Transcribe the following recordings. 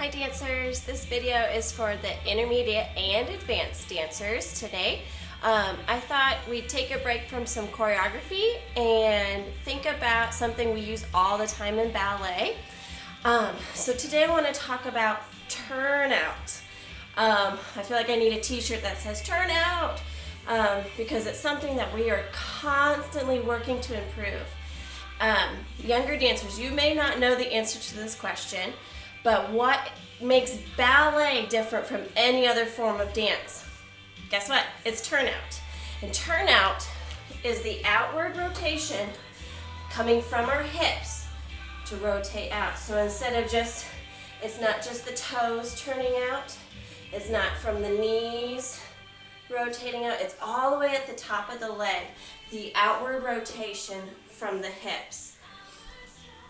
Hi dancers, this video is for the intermediate and advanced dancers today. I thought we'd take a break from some choreography and think about something we use all the time in ballet. So today I want to talk about turnout. I feel like I need a t-shirt that says turnout because it's something that we are constantly working to improve. Younger dancers, you may not know the answer to this question, but what makes ballet different from any other form of dance? Guess what? It's turnout. And turnout is the outward rotation coming from our hips to rotate out. So instead of it's not just the toes turning out, it's not from the knees rotating out, it's all the way at the top of the leg, the outward rotation from the hips.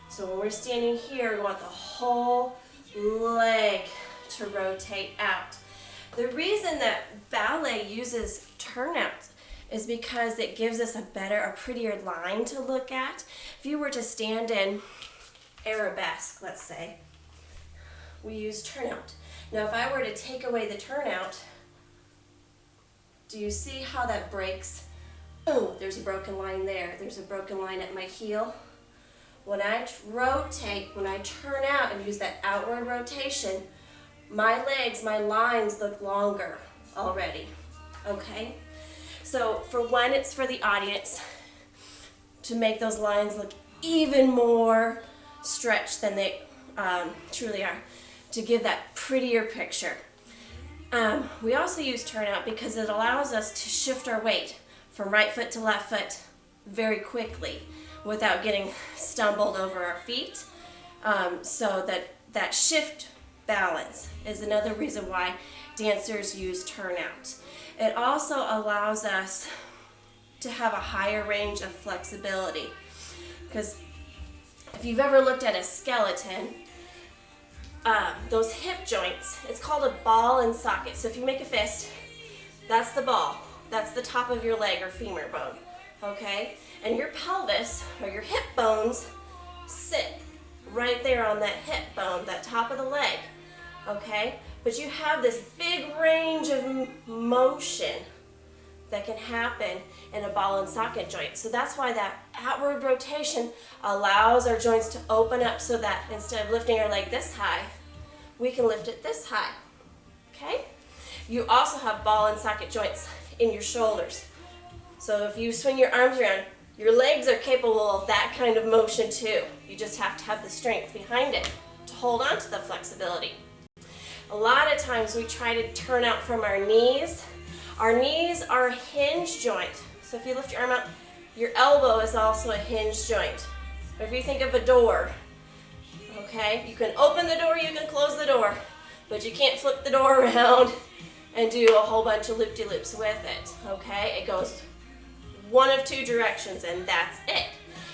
So when we're standing here, we want the whole leg to rotate out. The reason that ballet uses turnout is because it gives us a prettier line to look at. If you were to stand in arabesque, let's say, we use turnout. Now if I were to take away the turnout, do you see how that breaks? Oh, there's a broken line there. There's a broken line at my heel. When I rotate, when I turn out and use that outward rotation, my legs, my lines look longer already, okay? So for when it's for the audience, to make those lines look even more stretched than they truly are, to give that prettier picture. We also use turnout because it allows us to shift our weight from right foot to left foot very quickly without getting stumbled over our feet. So that shift balance is another reason why dancers use turnout. It also allows us to have a higher range of flexibility, because if you've ever looked at a skeleton, those hip joints, it's called a ball and socket. So if you make a fist, that's the ball. That's the top of your leg or femur bone, okay? And your pelvis or your hip bones sit right there on that hip bone, that top of the leg, okay? But you have this big range of motion that can happen in a ball and socket joint. So that's why that outward rotation allows our joints to open up so that instead of lifting our leg this high, we can lift it this high, okay? You also have ball and socket joints in your shoulders. So if you swing your arms around, your legs are capable of that kind of motion too. You just have to have the strength behind it to hold on to the flexibility. A lot of times we try to turn out from our knees. Our knees are a hinge joint. So if you lift your arm out, your elbow is also a hinge joint. Or if you think of a door, okay, you can open the door, you can close the door, but you can't flip the door around and do a whole bunch of loop-de-loops with it, okay? It goes one of two directions and that's it.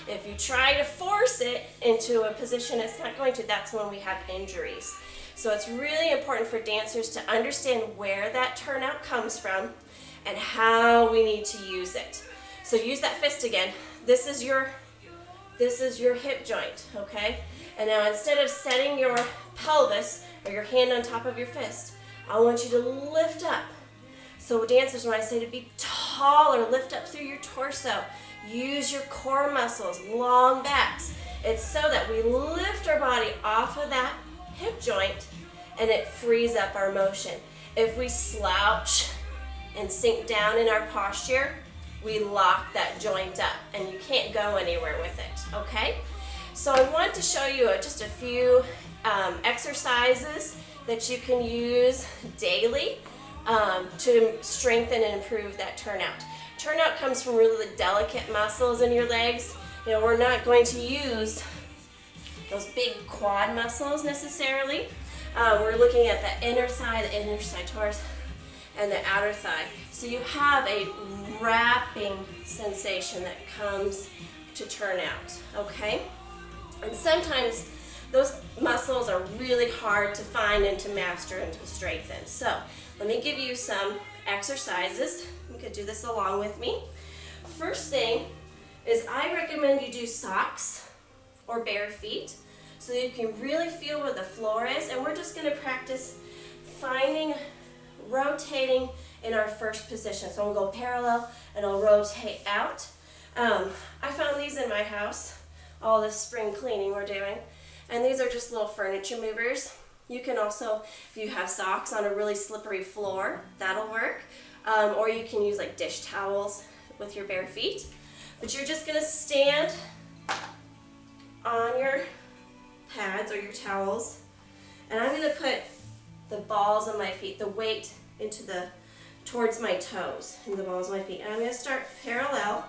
If you try to force it into a position it's not going to, that's when we have injuries. So it's really important for dancers to understand where that turnout comes from and how we need to use it. So use that fist again. This is your hip joint, okay? And now instead of setting your pelvis or your hand on top of your fist, I want you to lift up. So dancers, when I say to be taller, lift up through your torso. Use your core muscles, long backs. It's so that we lift our body off of that hip joint and it frees up our motion. If we slouch and sink down in our posture, we lock that joint up and you can't go anywhere with it, okay? So I want to show you just a few exercises that you can use daily to strengthen and improve that turnout. Turnout comes from really delicate muscles in your legs. You know, we're not going to use those big quad muscles necessarily. We're looking at the inner thigh torus, and the outer thigh. So you have a wrapping sensation that comes to turnout, okay? And sometimes those muscles are really hard to find and to master and to strengthen. So let me give you some exercises. You could do this along with me. First thing is I recommend you do socks or bare feet. so you can really feel where the floor is. And we're just going to practice finding, rotating in our first position. So I'm going to go parallel and I'll rotate out. I found these in my house, all this spring cleaning we're doing. And these are just little furniture movers. You can also, if you have socks on a really slippery floor, that'll work. Or you can use like dish towels with your bare feet. But you're just gonna stand on your pads or your towels. And I'm gonna put the balls of my feet, the weight towards my toes and the balls of my feet. And I'm gonna start parallel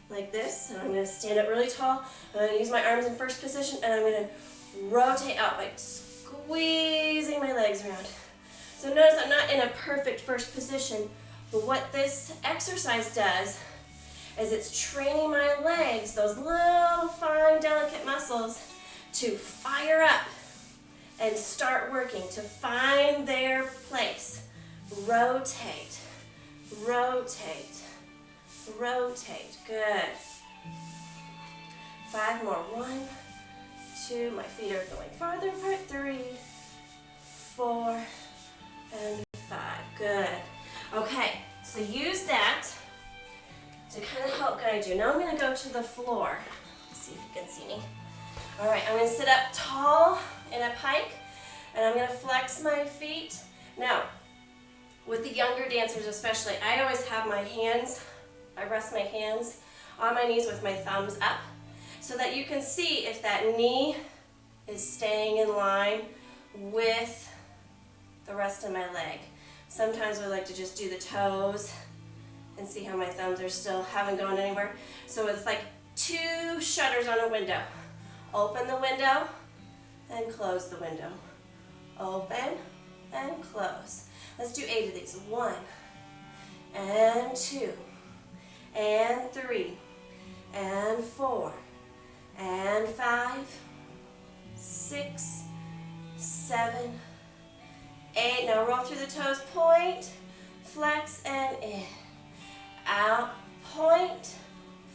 like this. And I'm gonna stand up really tall. I'm gonna use my arms in first position and I'm gonna rotate out by squeezing my legs around. So notice I'm not in a perfect first position, but what this exercise does is it's training my legs, those little fine delicate muscles, to fire up and start working, to find their place. Rotate, rotate, rotate. Good. 5 more. 1, 2, my feet are going farther apart. 3, 4, and 5. Good. Okay, so use that to kind of help guide you. Now I'm going to go to the floor. Let's see if you can see me. All right, I'm going to sit up tall in a pike, and I'm going to flex my feet. Now, with the younger dancers especially, I always have my hands, I rest my hands on my knees with my thumbs up so that you can see if that knee is staying in line with the rest of my leg. Sometimes I like to just do the toes and see how my thumbs are still, haven't gone anywhere. So it's like 2 shutters on a window. Open the window and close the window. Open and close. Let's do 8 of these. 1 and 2 and 3 and 4 and 5, 6, 7, 8. Now roll through the toes. Point, flex, and in. Out, point,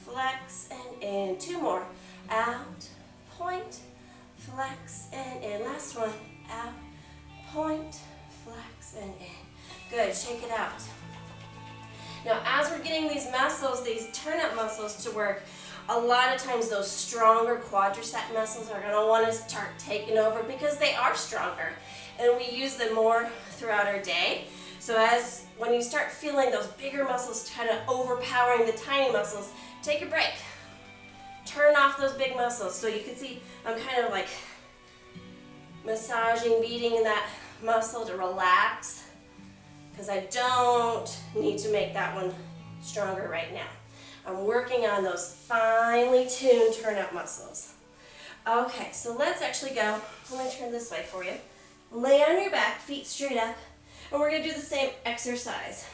flex, and in. 2 more. Out, point, flex, and in. Last one. Out, point, flex, and in. Good. Shake it out. Now, as we're getting these muscles, these turn-up muscles to work, a lot of times those stronger quadricep muscles are going to want to start taking over because they are stronger, and we use them more throughout our day. So when you start feeling those bigger muscles kind of overpowering the tiny muscles, take a break. Turn off those big muscles. So you can see I'm kind of like massaging, beating that muscle to relax, because I don't need to make that one stronger right now. I'm working on those finely tuned turn-up muscles. Okay, so let's actually go. Let me turn this way for you. Lay on your back, feet straight up, and we're going to do the same exercise.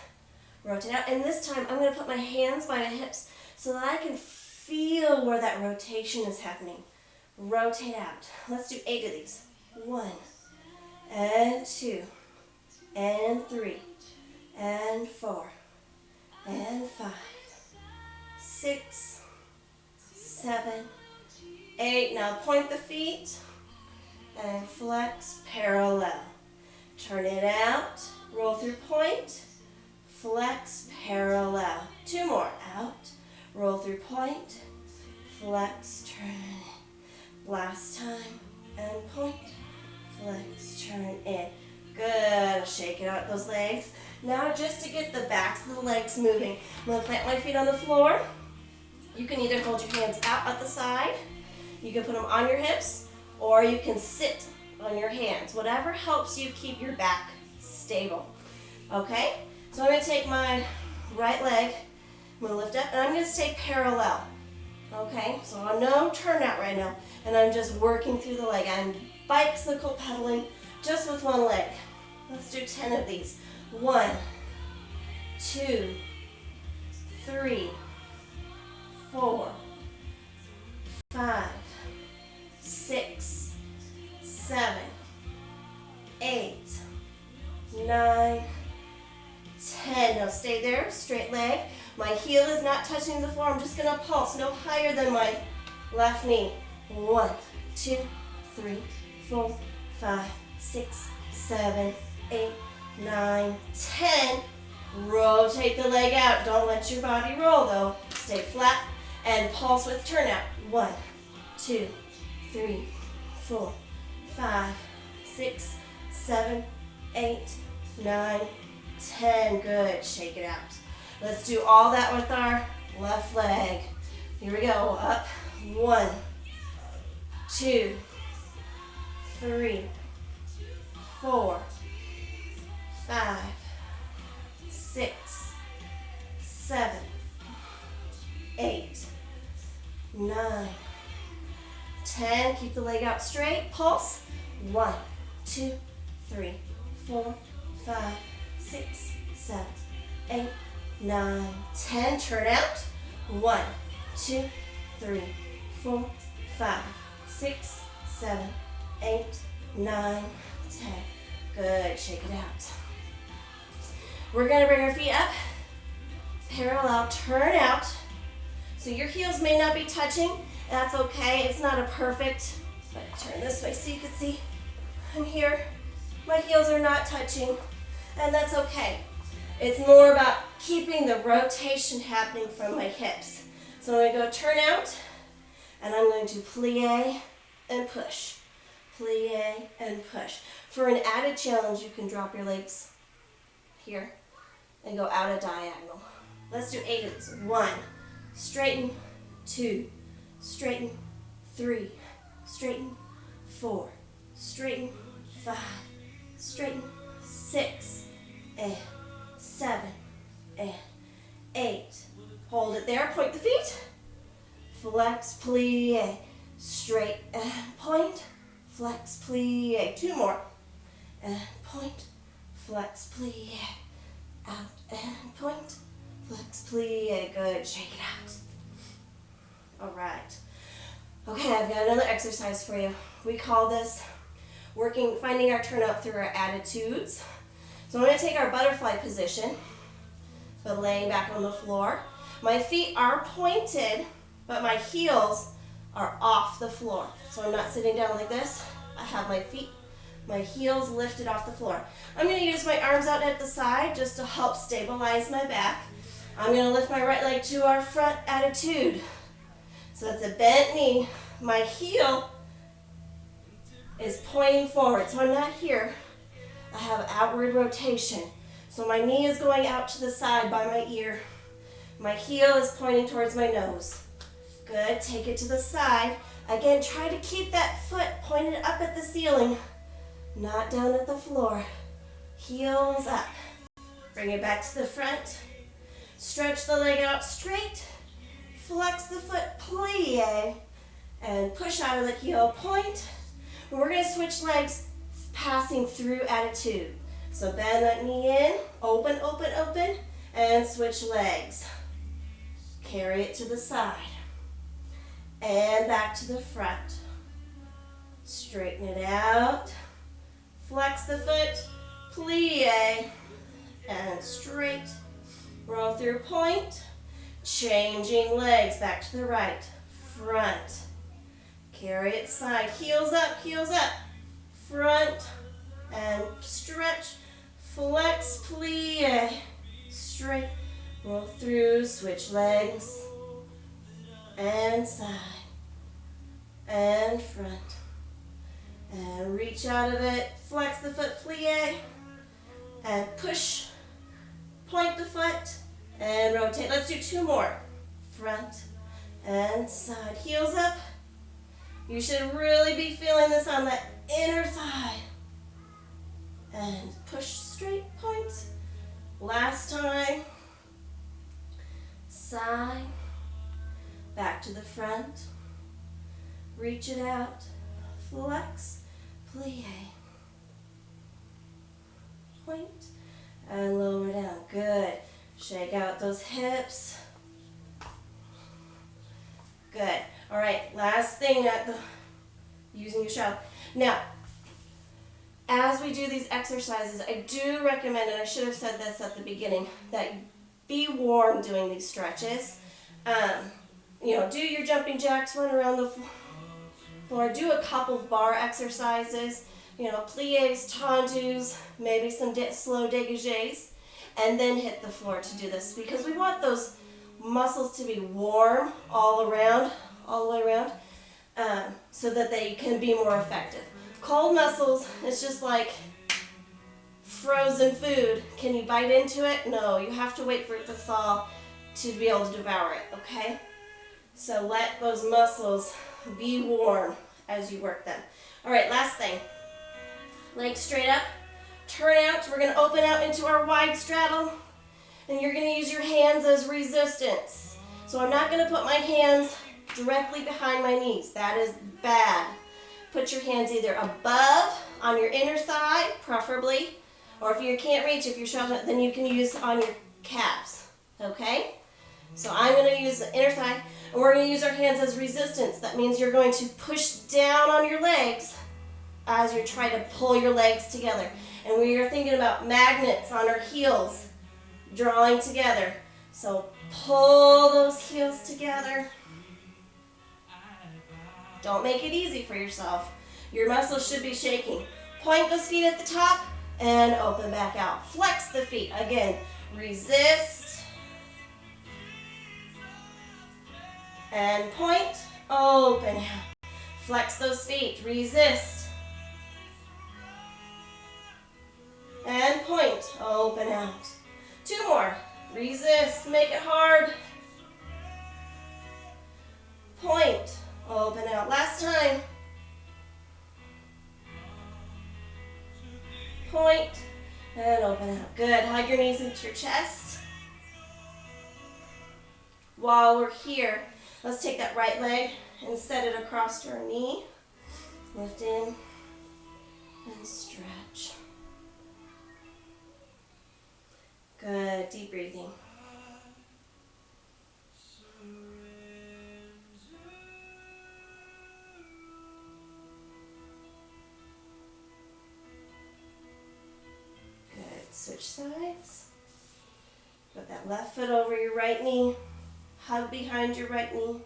Rotate out, and this time I'm going to put my hands by my hips so that I can feel where that rotation is happening. Rotate out. Let's do 8 of these. 1 and 2 and 3 and 4 and 5, 6, 7, 8. Now point the feet and flex parallel. Turn it out, roll through point, flex parallel. 2 more. Out, roll through point, flex, turn. Last time, and point, flex, turn in. Good. Shake it out those legs. Now just to get the backs of the legs moving, I'm going to plant my feet on the floor. You can either hold your hands out at the side, you can put them on your hips, or you can sit on your hands. Whatever helps you keep your back stable. Okay? So I'm going to take my right leg, I'm going to lift up, and I'm going to stay parallel. Okay? So no turnout right now, and I'm just working through the leg. I'm bicycle pedaling just with one leg. Let's do 10 of these. 1, 2, 3, 4, 5, 6, 7, 8, 9, 10. Now stay there, straight leg. My heel is not touching the floor. I'm just going to pulse no higher than my left knee. 1, 2, 3, 4, 5, 6, 7, 8, 9, 10. Rotate the leg out. Don't let your body roll though. Stay flat and pulse with turnout. 1, 2, 3, 4, 5, 6, 7, 8, 9, 10. Good. Shake it out. Let's do all that with our left leg. Here we go. Up. 1, 2, 3, 4, 5, 6, 7, 8, 9, 10. Keep the leg out straight. Pulse. 1, 2, 3, 4, 5, 6, 7, 8, 9, 10. Turn out. 1, 2, 3, 4, 5, 6, 7, 8, 9, 10. Good. Shake it out. We're going to bring our feet up, parallel, turn out. So your heels may not be touching. That's okay. It's not a perfect, but turn this way so you can see I'm here. My heels are not touching, and that's okay. It's more about keeping the rotation happening from my hips. So I'm going to go turn out, and I'm going to plie and push. Plie and push. For an added challenge, you can drop your legs here and go out a diagonal. Let's do 8 of these. 1, straighten, 2, straighten, 3, straighten, 4, straighten, 5, straighten, 6, and 7, and 8. Hold it there, point the feet, flex, plie, straight and point, flex, plie. 2 more, and point, flex, plie, out and point, flex, plie. Good, shake it out. All right. Okay, I've got another exercise for you. We call this finding our turnout through our attitudes. So I'm going to take our butterfly position, but laying back on the floor. My feet are pointed, but my heels are off the floor. So I'm not sitting down like this. I have my feet, my heels lifted off the floor. I'm going to use my arms out at the side just to help stabilize my back. I'm going to lift my right leg to our front attitude. So that's a bent knee. My heel is pointing forward, so I'm not here. I have outward rotation. So my knee is going out to the side by my ear. My heel is pointing towards my nose. Good, take it to the side. Again, try to keep that foot pointed up at the ceiling, not down at the floor. Heels up. Bring it back to the front. Stretch the leg out straight. Flex the foot, plie, and push out of the heel, point. We're going to switch legs, passing through attitude. So bend that knee in, open, open, open, and switch legs. Carry it to the side. And back to the front. Straighten it out. Flex the foot, plie, and straight. Roll through point. Changing legs, back to the right, front. Carry it side, heels up, front, and stretch, flex, plie, straight, roll through, switch legs, and side, and front, and reach out of it, flex the foot, plie, and push, point the foot, and rotate. Let's do 2 more. Front and side. Heels up. You should really be feeling this on the inner thigh. And push straight, point. Last time. Side. Back to the front. Reach it out. Flex. Plie. Point. And lower down. Good. Shake out those hips. Good. All right, last thing using your shadow. Now, as we do these exercises, I do recommend, and I should have said this at the beginning, that you be warm doing these stretches. Do your jumping jacks, run around floor. Do a couple of bar exercises, plies, tendus, maybe some slow dégagés, and then hit the floor to do this because we want those muscles to be warm all the way around, so that they can be more effective. Cold muscles, it's just like frozen food. Can you bite into it? No, you have to wait for it to thaw to be able to devour it, okay? So let those muscles be warm as you work them. All right, last thing. Legs straight up, turn out. We're gonna open out into our wide straddle, and you're gonna use your hands as resistance. So I'm not gonna put my hands directly behind my knees. That is bad. Put your hands either above on your inner thigh, preferably, or if you can't reach, if you're short, then you can use on your calves, okay? So I'm going to use the inner thigh, and we're going to use our hands as resistance. That means you're going to push down on your legs as you try to pull your legs together. And we are thinking about magnets on our heels drawing together. So pull those heels together. Don't make it easy for yourself. Your muscles should be shaking. Point those feet at the top and open back out. Flex the feet. Again, resist. And point, open out. Flex those feet, resist. And point, open out. 2 more. Resist, make it hard. Point, open out. Last time. Point and open out. Good. Hug your knees into your chest. While we're here, let's take that right leg and set it across our knee. Lift in and stretch. Good. Deep breathing. Switch sides. Put that left foot over your right knee. Hug behind your right knee.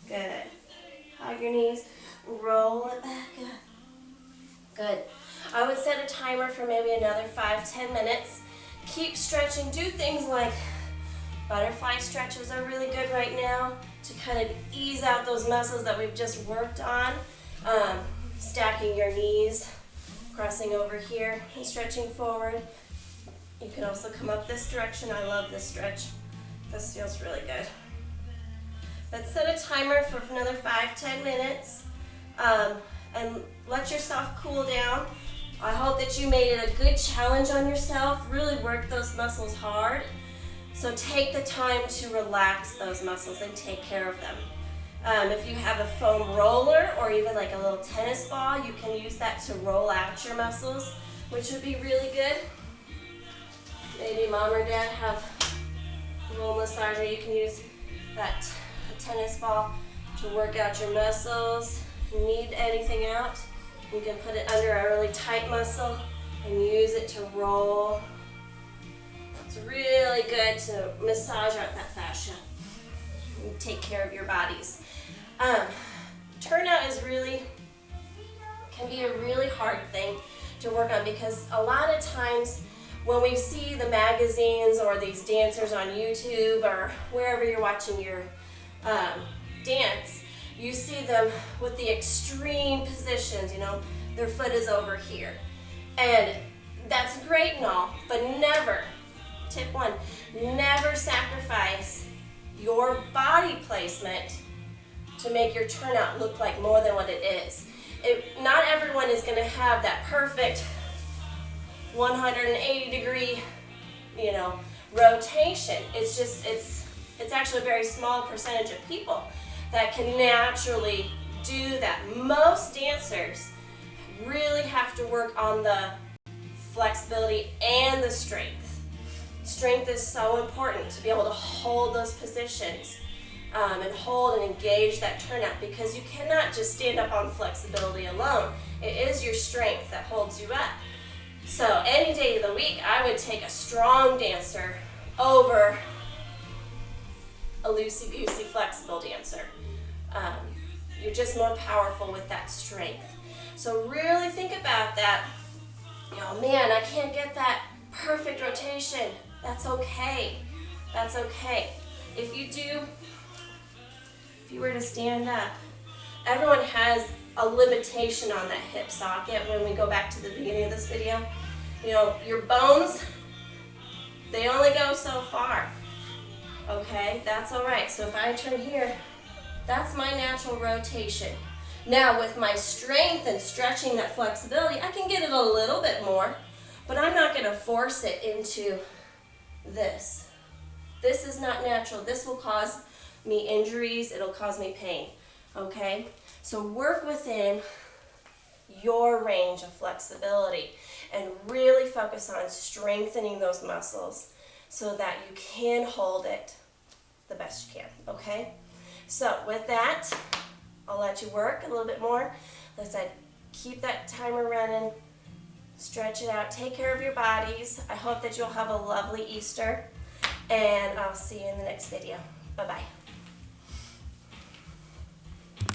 Good. Hug your knees. Roll it back up. Good. I would set a timer for maybe another 5-10 minutes. Keep stretching. Do things like butterfly stretches are really good right now to kind of ease out those muscles that we've just worked on. Stacking your knees, crossing over here and stretching forward. You can also come up this direction. I love this stretch. This feels really good. Let's set a timer for another 5-10 minutes. And let yourself cool down. I hope that you made it a good challenge on yourself. Really work those muscles hard. So take the time to relax those muscles and take care of them. If you have a foam roller or even like a little tennis ball, you can use that to roll out your muscles, which would be really good. Maybe mom or dad have a little massager. You can use that tennis ball to work out your muscles. If you need anything out, you can put it under a really tight muscle and use it to roll. It's really good to massage out that fascia and take care of your bodies. Turnout can be a really hard thing to work on because a lot of times when we see the magazines or these dancers on YouTube or wherever you're watching your dance, you see them with the extreme positions, their foot is over here. And that's great and all, but never, tip 1, never sacrifice your body placement to make your turnout look like more than what it is. Not everyone is gonna have that perfect 180 degree, rotation. It's actually a very small percentage of people that can naturally do that. Most dancers really have to work on the flexibility and the strength. Strength is so important to be able to hold those positions. and hold and engage that turnout, because you cannot just stand up on flexibility alone. It is your strength that holds you up. So any day of the week, I would take a strong dancer over a loosey-goosey flexible dancer. You're just more powerful with that strength. So really think about that. Oh man, I can't get that perfect rotation. That's okay. That's okay. If you were to stand up, everyone has a limitation on that hip socket. When we go back to the beginning of this video, your bones, they only go so far. Okay, that's all right. So if I turn here, that's my natural rotation. Now with my strength and stretching that flexibility, I can get it a little bit more, but I'm not going to force it into this. This is not natural. This will cause me injuries. It'll cause me pain. Okay? So work within your range of flexibility and really focus on strengthening those muscles so that you can hold it the best you can. Okay? So with that, I'll let you work a little bit more. Like I said, keep that timer running. Stretch it out. Take care of your bodies. I hope that you'll have a lovely Easter. And I'll see you in the next video. Bye-bye.